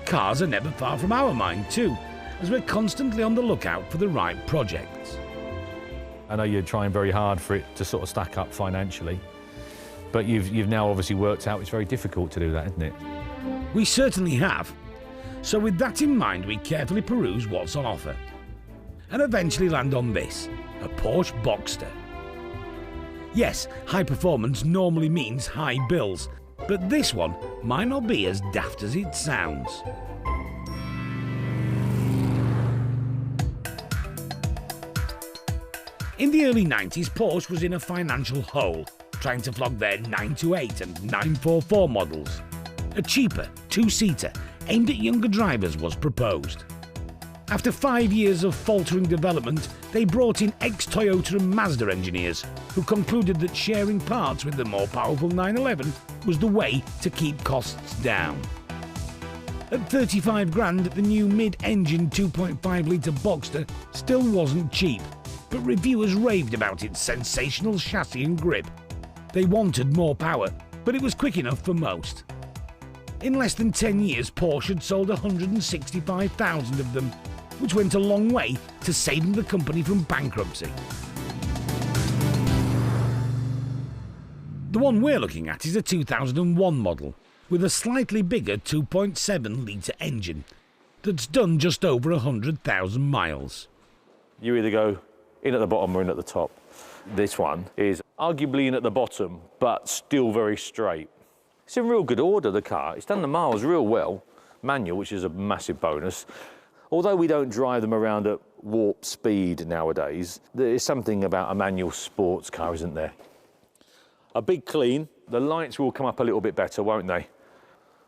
cars are never far from our mind too, as we're constantly on the lookout for the right projects. I know you're trying very hard for it to sort of stack up financially, but you've now obviously worked out it's very difficult to do that, isn't it? We certainly have. So with that in mind, we carefully peruse what's on offer, and eventually land on this, a Porsche Boxster. Yes, high performance normally means high bills, but this one might not be as daft as it sounds. In the early 90s, Porsche was in a financial hole, trying to flog their 928 and 944 models. A cheaper, two-seater, aimed at younger drivers was proposed. After 5 years of faltering development, they brought in ex-Toyota and Mazda engineers who concluded that sharing parts with the more powerful 911 was the way to keep costs down. At 35 grand, the new mid-engine 2.5-litre Boxster still wasn't cheap, but reviewers raved about its sensational chassis and grip. They wanted more power, but it was quick enough for most. In less than 10 years, Porsche had sold 165,000 of them, which went a long way to saving the company from bankruptcy. The one we're looking at is a 2001 model, with a slightly bigger 2.7-litre engine that's done just over 100,000 miles. You either go in at the bottom or in at the top. This one is arguably in at the bottom, but still very straight. It's in real good order, the car. It's done the miles real well. Manual, which is a massive bonus. Although we don't drive them around at warp speed nowadays, there is something about a manual sports car, isn't there? A big clean. The lights will come up a little bit better, won't they?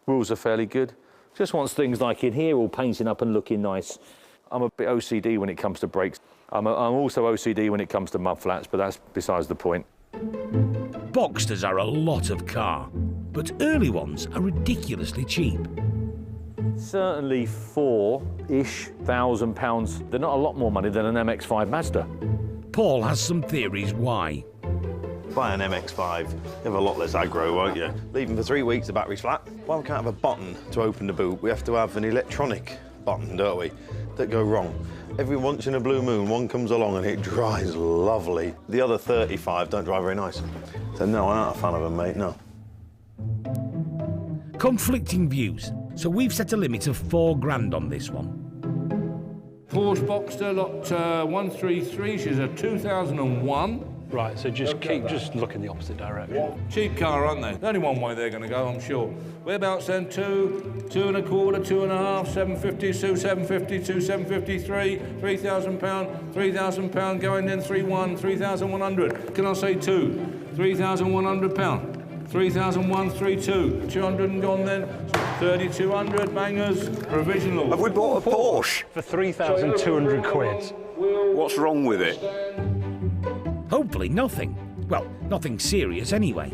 Wheels are fairly good. Just wants things like in here, all painting up and looking nice. I'm a bit OCD when it comes to brakes. I'm also OCD when it comes to mud flats, but that's besides the point. Boxsters are a lot of car, but early ones are ridiculously cheap. Certainly £4,000-ish. They're not a lot more money than an MX-5 Mazda. Paul has some theories why. Buy an MX-5, you have a lot less aggro, won't you? Leave them for 3 weeks, the battery's flat. Well, we can't have a button to open the boot. We have to have an electronic button, don't we, that go wrong. Every once in a blue moon, one comes along and it drives lovely. The other 35 don't drive very nice. So no, I'm not a fan of them, mate, no. Conflicting views, so we've set a limit of 4 grand on this one. Porsche Boxster lot 133, she's a 2001. Right, so just keep looking the opposite direction. Cheap car, aren't they? Only one way they're going to go, I'm sure. Whereabouts then? 2, 2 and a quarter, 2.5, 750, 750, 753, £3,000, £3,000 going then 3,100, 3,100. Can I say 2? £3,100. 3,132, 200 and gone then, 3,200 bangers, provisional. Have we bought a Porsche? For 3,200 quid. What's wrong with it? Hopefully nothing. Well, nothing serious anyway.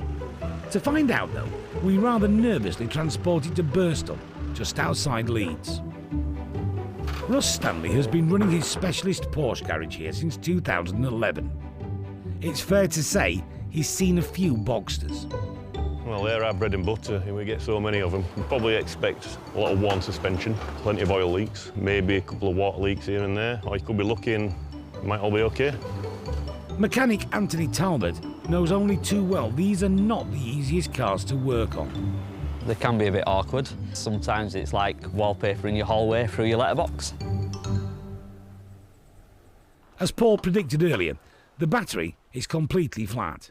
To find out though, we rather nervously transport it to Birstall, just outside Leeds. Russ Stanley has been running his specialist Porsche garage here since 2011. It's fair to say he's seen a few Boxsters. Well, they're our bread and butter, and we get so many of them. We probably expect a lot of worn suspension, plenty of oil leaks, maybe a couple of water leaks here and there, or you could be lucky and it might all be okay. Mechanic Anthony Talbot knows only too well these are not the easiest cars to work on. They can be a bit awkward. Sometimes it's like wallpapering your hallway through your letterbox. As Paul predicted earlier, the battery is completely flat.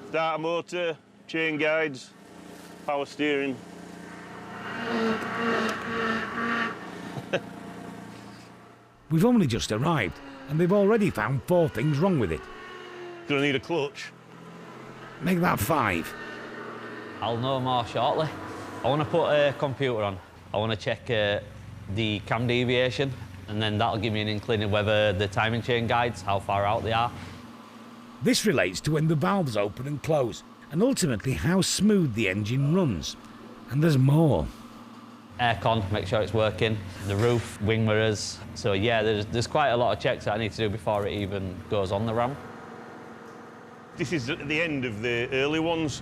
Starter motor, chain guides, power steering. We've only just arrived, and they've already found 4 things wrong with it. Gonna need a clutch. Make that 5. I'll know more shortly. I want to put a computer on. I want to check the cam deviation, and then that'll give me an inkling of whether the timing chain guides, how far out they are. This relates to when the valves open and close, and ultimately how smooth the engine runs. And there's more. aircon, make sure it's working, the roof, wing mirrors. So yeah, there's quite a lot of checks that I need to do before it even goes on the ramp. This is at the end of the early ones.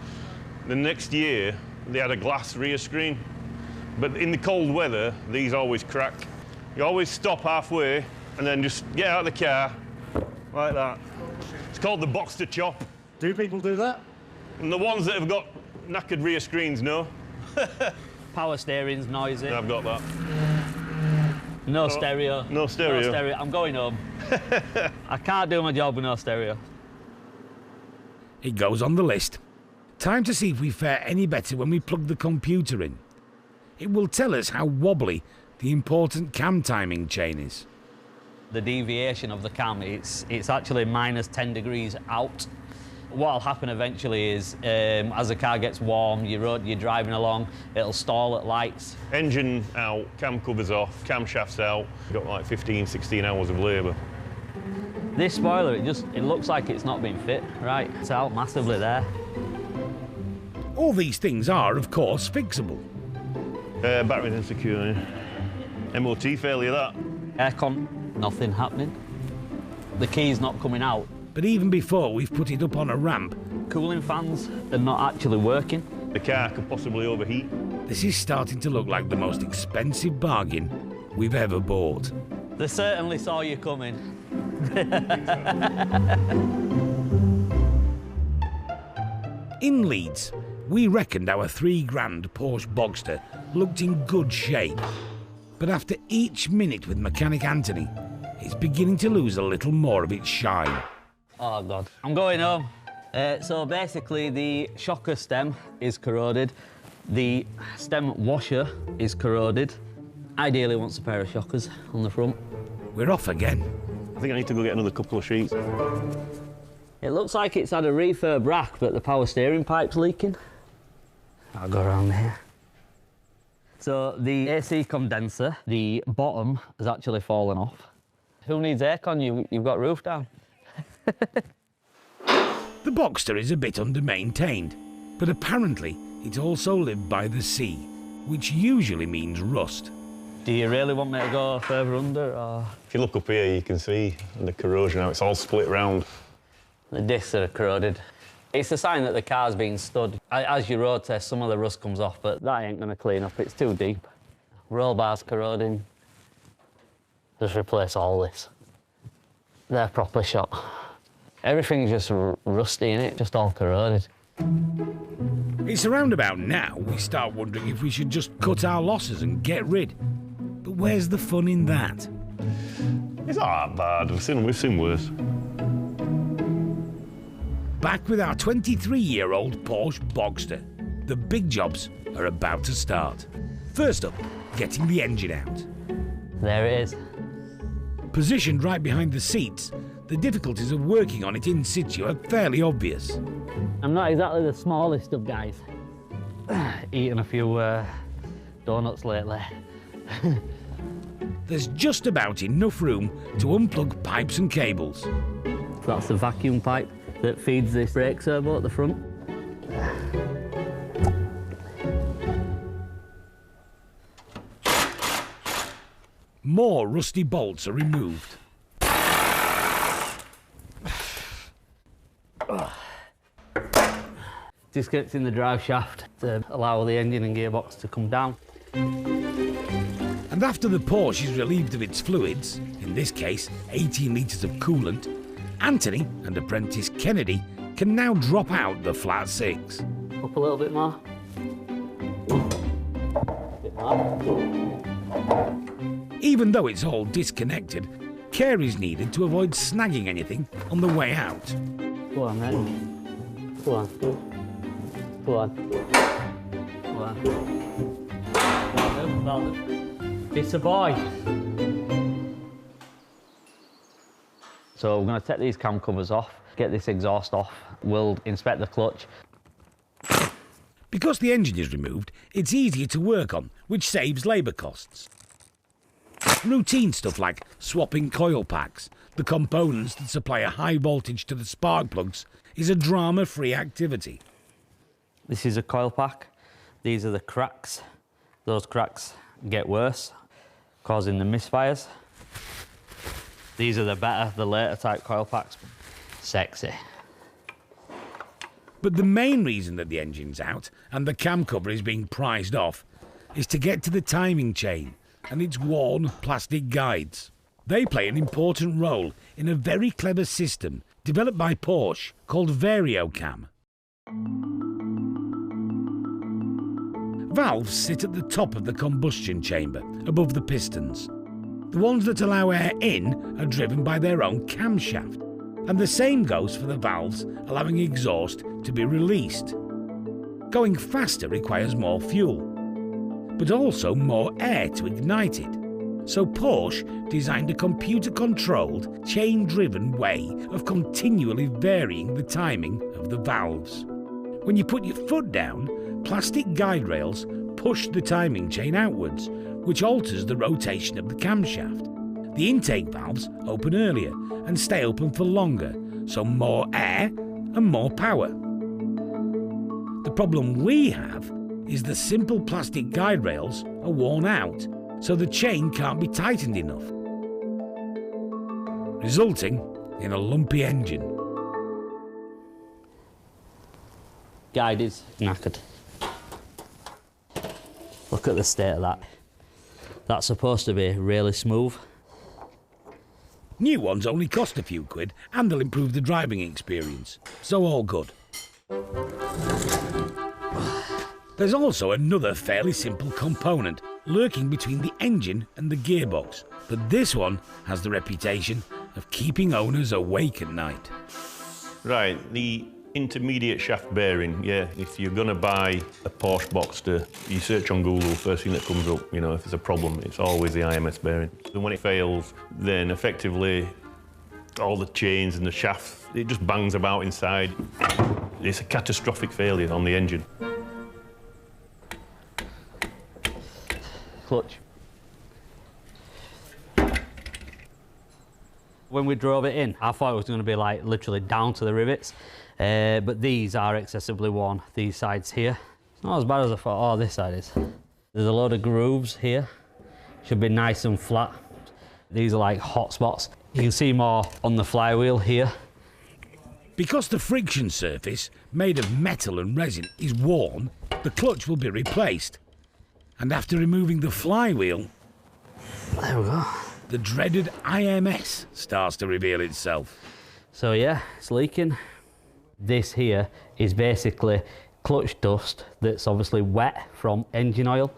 The next year, they had a glass rear screen. But in the cold weather, these always crack. You always stop halfway and then just get out of the car, like that. It's called the Boxster chop. Do people do that? And the ones that have got knackered rear screens, no. Power steering's noisy. I've got that. No stereo. No stereo. No stereo. I'm going home. I can't do my job with no stereo. It goes on the list. Time to see if we fare any better when we plug the computer in. It will tell us how wobbly the important cam timing chain is. The deviation of the cam, it's actually minus 10 degrees out. What'll happen eventually is, as the car gets warm, you're driving along, it'll stall at lights. Engine out, cam covers off, camshafts out. You've got like 15, 16 hours of labour. This spoiler, it looks like it's not been fit, right? It's out massively there. All these things are, of course, fixable. Batteries insecure. MOT failure, that. Aircon, nothing happening. The key's not coming out. But even before we've put it up on a ramp, Cooling fans are not actually working. The car could possibly overheat. this is starting to look like the most expensive bargain we've ever bought. They certainly saw you coming. In Leeds, we reckoned our £3,000 Porsche Boxster looked in good shape. But after each minute with mechanic Anthony, it's beginning to lose a little more of its shine. Oh, God. I'm going home. So basically, the shocker stem is corroded. The stem washer is corroded. Ideally, wants a pair of shockers on the front. We're off again. I think I need to go get another couple of sheets. It looks like it's had a refurb rack, but the power steering pipe's leaking. I'll go around here. So the AC condenser, the bottom has actually fallen off. Who needs aircon? You've got roof down. The Boxster is a bit under-maintained, but apparently it also lived by the sea, which usually means rust. Do you really want me to go further under, or...? If you look up here, you can see the corrosion now. It's all split round. The discs are corroded. It's a sign that the car's been stud. As you road test, some of the rust comes off, but that ain't going to clean up. It's too deep. Roll bars corroding. Just replace all this. They're properly shot. Everything's just rusty in it, just all corroded. It's around about now we start wondering if we should just cut our losses and get rid. But where's the fun in that? It's not that bad. We've seen worse. Back with our 23-year-old Porsche Boxster. The big jobs are about to start. First up, getting the engine out. There it is. Positioned right behind the seats, the difficulties of working on it in situ are fairly obvious. I'm not exactly the smallest of guys. Eating a few donuts lately. There's just about enough room to unplug pipes and cables. That's the vacuum pipe that feeds this brake servo at the front. More rusty bolts are removed. Disconnecting the drive shaft to allow the engine and gearbox to come down. And after the Porsche is relieved of its fluids, in this case 18 litres of coolant, Anthony and apprentice Kennedy can now drop out the flat six. Up a little bit more. A bit more. Even though it's all disconnected, care is needed to avoid snagging anything on the way out. Go on, then. Go on. Go on. Go on. Well done. It's a boy. So we're going to take these cam covers off, get this exhaust off. We'll inspect the clutch. Because the engine is removed, it's easier to work on, which saves labour costs. Routine stuff like swapping coil packs, the components that supply a high voltage to the spark plugs, is a drama-free activity. This is a coil pack. These are the cracks. Those cracks get worse, causing the misfires. These are the better, the later type coil packs. Sexy. But the main reason that the engine's out and the cam cover is being prized off is to get to the timing chain and its worn plastic guides. They play an important role in a very clever system developed by Porsche called VarioCam. Valves sit at the top of the combustion chamber, above the pistons. The ones that allow air in are driven by their own camshaft, and the same goes for the valves allowing exhaust to be released. Going faster requires more fuel, but also more air to ignite it. So Porsche designed a computer-controlled, chain-driven way of continually varying the timing of the valves. When you put your foot down, plastic guide rails push the timing chain outwards, which alters the rotation of the camshaft. The intake valves open earlier and stay open for longer, so more air and more power. The problem we have is the simple plastic guide rails are worn out, so the chain can't be tightened enough, resulting in a lumpy engine. Guide is knackered. Look at the state of that. That's supposed to be really smooth. New ones only cost a few quid and they'll improve the driving experience, so all good. There's also another fairly simple component lurking between the engine and the gearbox, but this one has the reputation of keeping owners awake at night. Right, the intermediate shaft bearing, yeah. If you're going to buy a Porsche Boxster, you search on Google, first thing that comes up, you know, if there's a problem, it's always the IMS bearing. And when it fails, then effectively all the chains and the shaft, it just bangs about inside. It's a catastrophic failure on the engine. Clutch. When we drove it in, I thought it was going to be like literally down to the rivets, but these are excessively worn, these sides here. It's not as bad as I thought. Oh, this side is. There's a load of grooves here. Should be nice and flat. These are like hot spots. You can see more on the flywheel here. Because the friction surface, made of metal and resin, is worn, the clutch will be replaced. And after removing the flywheel, there we go. The dreaded IMS starts to reveal itself. So yeah, it's leaking. This here is basically clutch dust that's obviously wet from engine oil.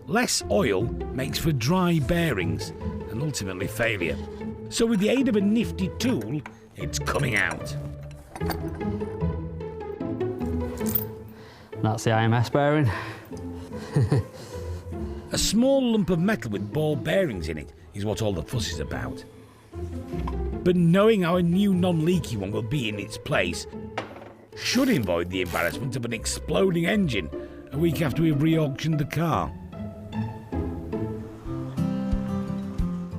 Less oil makes for dry bearings and ultimately failure. So with the aid of a nifty tool, it's coming out. That's the IMS bearing. A small lump of metal with ball bearings in it is what all the fuss is about. But knowing our new non-leaky one will be in its place should avoid the embarrassment of an exploding engine a week after we've re-auctioned the car.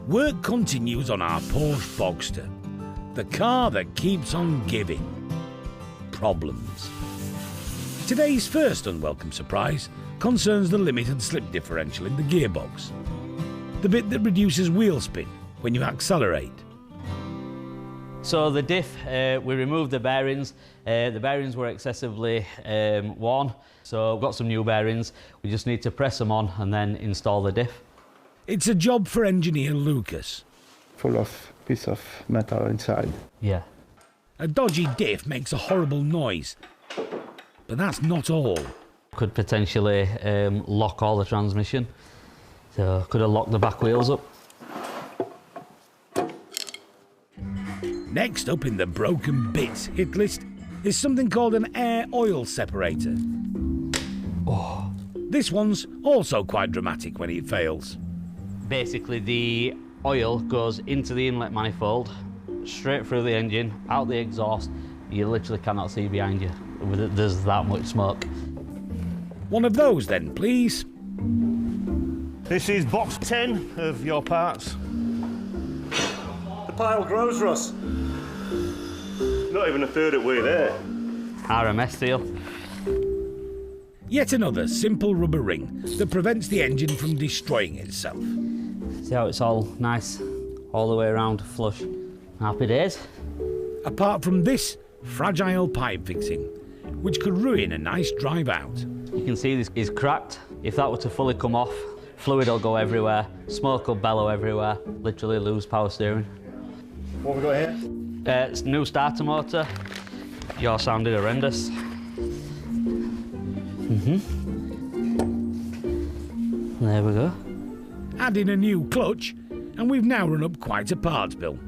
Work continues on our Porsche Boxster, the car that keeps on giving. Problems. Today's first unwelcome surprise concerns the limited slip differential in the gearbox, the bit that reduces wheel spin when you accelerate. So the diff, we removed the bearings. The bearings were excessively worn, so we've got some new bearings. We just need to press them on and then install the diff. It's a job for engineer Lucas. Full of piece of metal inside. Yeah. A dodgy diff makes a horrible noise, but that's not all. Could potentially lock all the transmission, so could have locked the back wheels up. Next up in the broken bits hit list is something called an air oil separator. Oh. This one's also quite dramatic when it fails. Basically the oil goes into the inlet manifold, straight through the engine, out the exhaust. You literally cannot see behind you. There's that much smoke. One of those then, please. This is box 10 of your parts. The pile grows, Russ. Not even a third of the way there. RMS seal. Yet another simple rubber ring that prevents the engine from destroying itself. See how it's all nice, all the way around, flush. Happy days. Apart from this fragile pipe fixing, which could ruin a nice drive out. You can see this is cracked. If that were to fully come off, fluid will go everywhere, smoke will bellow everywhere, literally lose power steering. What have we got here? It's new starter motor. Yours sounded horrendous. There we go. Add in a new clutch, and we've now run up quite a parts bill.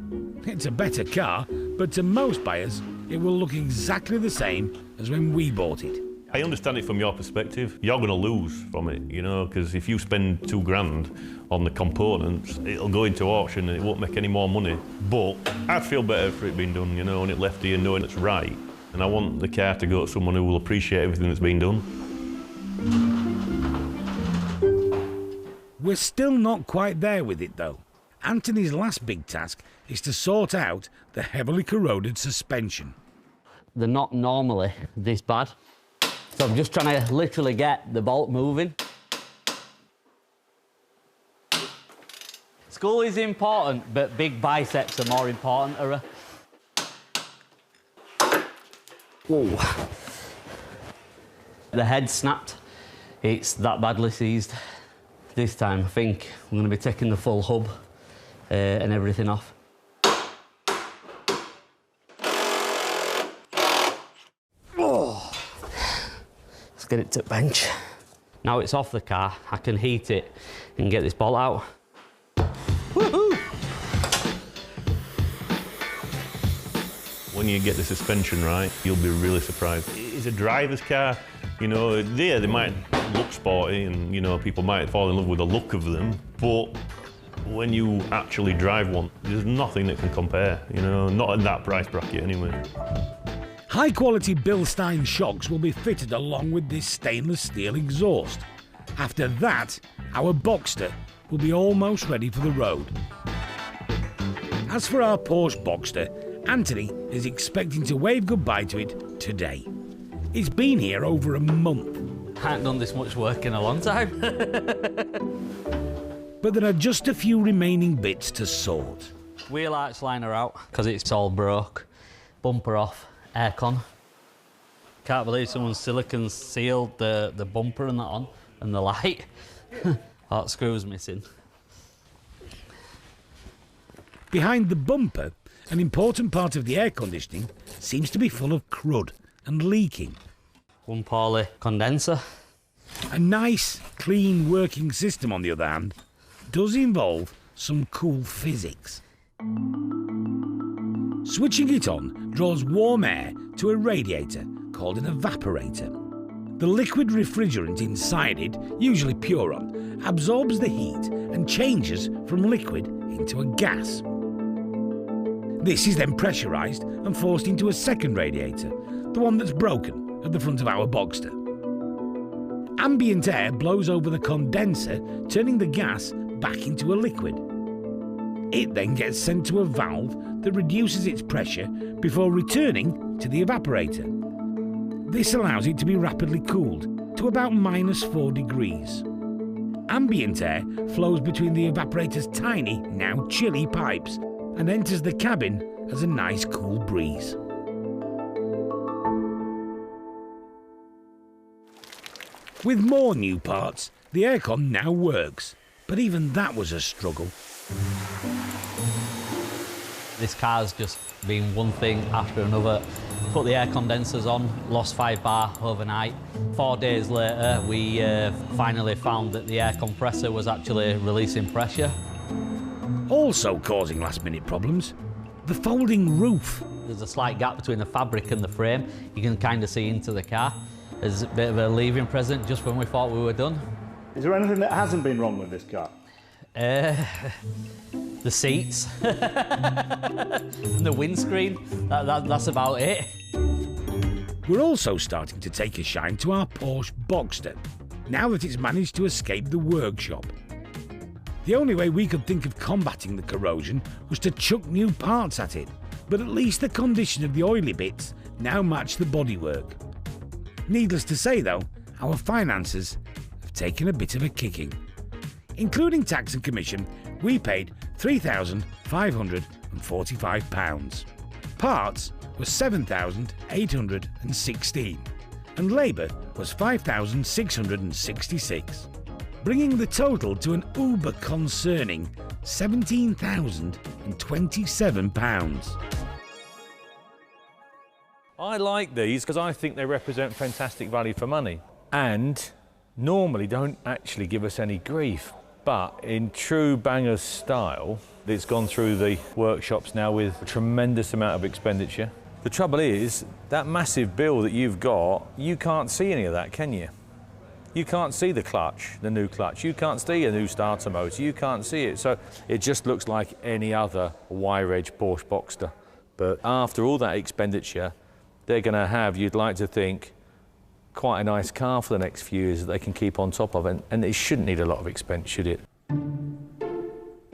It's a better car, but to most buyers, it will look exactly the same as when we bought it. I understand it from your perspective. You're going to lose from it, you know, because if you spend £2,000 on the components, it'll go into auction and it won't make any more money. But I'd feel better for it being done, you know, and it left here knowing it's right. And I want the car to go to someone who will appreciate everything that's been done. We're still not quite there with it though. Anthony's last big task is to sort out the heavily corroded suspension. They're not normally this bad. So I'm just trying to literally get the bolt moving. School is important, but big biceps are more important to her. Whoa. The head snapped. It's that badly seized. This time I think I'm going to be taking the full hub and everything off. Oh. Let's get it to bench. Now it's off the car, I can heat it and get this bolt out. Woohoo! When you get the suspension right, you'll be really surprised. It's a driver's car, you know, they might look sporty and, you know, people might fall in love with the look of them, but when you actually drive one, there's nothing that can compare, you know, not in that price bracket anyway. High-quality Bilstein shocks will be fitted along with this stainless steel exhaust. After that, our Boxster will be almost ready for the road. As for our Porsche Boxster, Anthony is expecting to wave goodbye to it today. It's been here over a month. I haven't done this much work in a long time. But there are just a few remaining bits to sort. Wheel arch liner out, because it's all broke. Bumper off, aircon. Can't believe someone silicone sealed the bumper and that on, and the light. That screw's missing. Behind the bumper, an important part of the air conditioning seems to be full of crud and leaking. One poorly condenser. A nice, clean working system, on the other hand, does involve some cool physics. Switching it on draws warm air to a radiator called an evaporator. The liquid refrigerant inside it, usually Puron, absorbs the heat and changes from liquid into a gas. This is then pressurised and forced into a second radiator, the one that's broken at the front of our Boxster. Ambient air blows over the condenser, turning the gas back into a liquid. It then gets sent to a valve that reduces its pressure before returning to the evaporator. This allows it to be rapidly cooled to about -4 degrees. Ambient air flows between the evaporator's tiny, now chilly pipes and enters the cabin as a nice cool breeze. With more new parts, the aircon now works, but even that was a struggle. This car's just been one thing after another. Put the air condensers on, lost 5 bar overnight. 4 days later, we finally found that the air compressor was actually releasing pressure. Also causing last-minute problems, the folding roof. There's a slight gap between the fabric and the frame. You can kind of see into the car. There's a bit of a leaving present just when we thought we were done. Is there anything that hasn't been wrong with this car? The seats and the windscreen. That's about it. We're also starting to take a shine to our Porsche Boxster, now that it's managed to escape the workshop. The only way we could think of combating the corrosion was to chuck new parts at it, but at least the condition of the oily bits now match the bodywork. Needless to say though, our finances have taken a bit of a kicking. Including tax and commission, we paid £3,545. Parts was £7,816 and labour was £5,666, bringing the total to an uber concerning £17,027. I like these because I think they represent fantastic value for money and normally don't actually give us any grief. But in true bangers style, it's gone through the workshops now with a tremendous amount of expenditure. The trouble is, that massive bill that you've got, you can't see any of that, can you? You can't see the clutch, the new clutch. You can't see a new starter motor. You can't see it. So it just looks like any other wire-edge Porsche Boxster. But after all that expenditure, they're going to have, you'd like to think, quite a nice car for the next few years that they can keep on top of, and it shouldn't need a lot of expense, should it?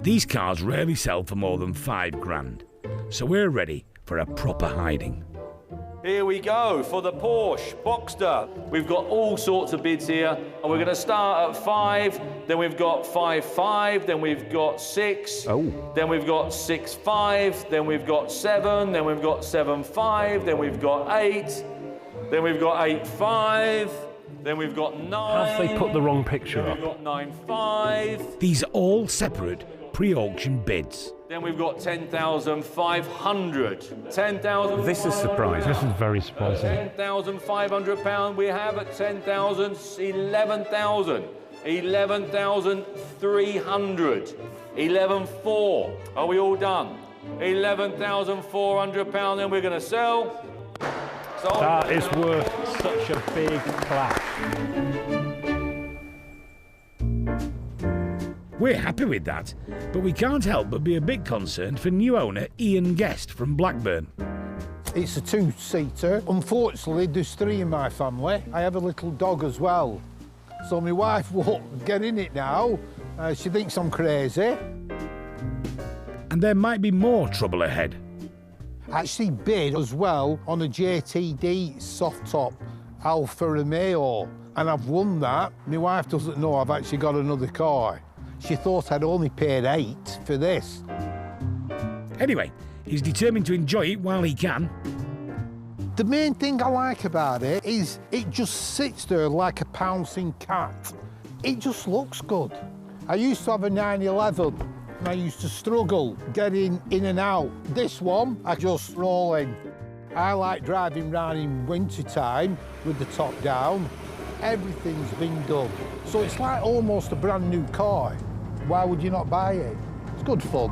These cars rarely sell for more than £5,000, so we're ready for a proper hiding. Here we go for the Porsche Boxster. We've got all sorts of bids here. And we're going to start at 5, then we've got 5.5, then we've got 6, then we've got 6.5, then we've got 7, then we've got 7.5, then we've got 8, then we've got 8.5, then we've got 9. Have they put the wrong picture up? We've got 9.5. These are all separate pre-auction bids. Then we've got 10,500. 10,000. This is surprising. This is very surprising. £10,500 we have at 10,000, 11,000, 11,300, 11,400. Are we all done? £11,400, then we're going to sell. That is worth such a big clap. We're happy with that, but we can't help but be a bit concerned for new owner Ian Guest from Blackburn. It's a two-seater. Unfortunately, there's 3 in my family. I have a little dog as well. So my wife won't get in it now. She thinks I'm crazy. And there might be more trouble ahead. Actually bid as well on a JTD soft-top Alfa Romeo, and I've won that. My wife doesn't know I've actually got another car. She thought I'd only paid 8 for this. Anyway, he's determined to enjoy it while he can. The main thing I like about it is it just sits there like a pouncing cat. It just looks good. I used to have a 911 and I used to struggle getting in and out. This one, I just roll in. I like driving around in winter time with the top down. Everything's been done. So it's like almost a brand new car. Why would you not buy it? It's good fun.